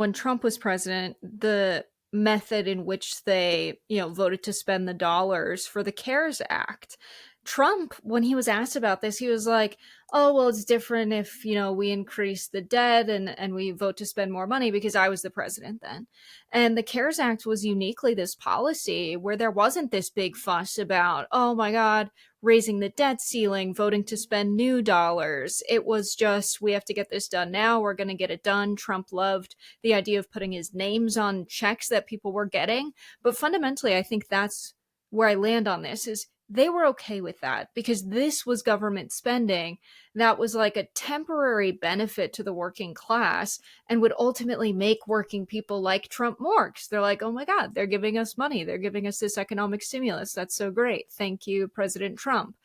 when Trump was president, the method in which they, voted to spend the dollars for the CARES Act. Trump, when he was asked about this, he was like, "Oh, well, it's different if, we increase the debt and we vote to spend more money because I was the president then." And the CARES Act was uniquely this policy where there wasn't this big fuss about, "Oh my God, raising the debt ceiling, voting to spend new dollars." It was just, we have to get this done now. We're going to get it done. Trump loved the idea of putting his names on checks that people were getting. But fundamentally, I think that's where I land on this is they were okay with that because this was government spending that was like a temporary benefit to the working class and would ultimately make working people like Trump more because they're like, oh my God, they're giving us money. They're giving us this economic stimulus. That's so great. Thank you, President Trump.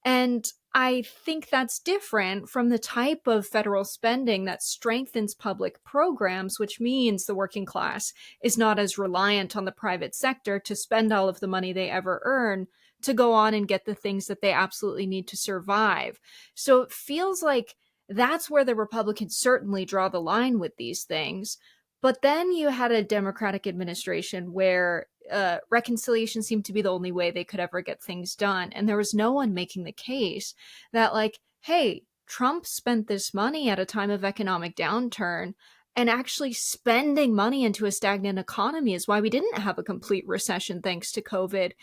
And I think that's different from the type of federal spending that strengthens public programs, which means the working class is not as reliant on the private sector to spend all of the money they ever earn to go on and get the things that they absolutely need to survive. So it feels like that's where the Republicans certainly draw the line with these things. But then you had a Democratic administration where reconciliation seemed to be the only way they could ever get things done. And there was no one making the case that, like, hey, Trump spent this money at a time of economic downturn. And actually, spending money into a stagnant economy is why we didn't have a complete recession thanks to COVID.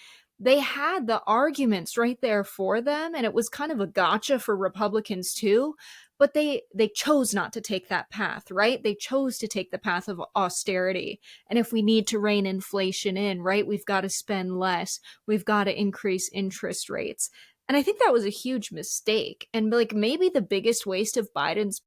They had the arguments right there for them, and it was kind of a gotcha for Republicans too. But they chose not to take that path, right? They chose to take the path of austerity. And if we need to rein inflation in, right, we've got to spend less. We've got to increase interest rates. And I think that was a huge mistake. And like maybe the biggest waste of Biden's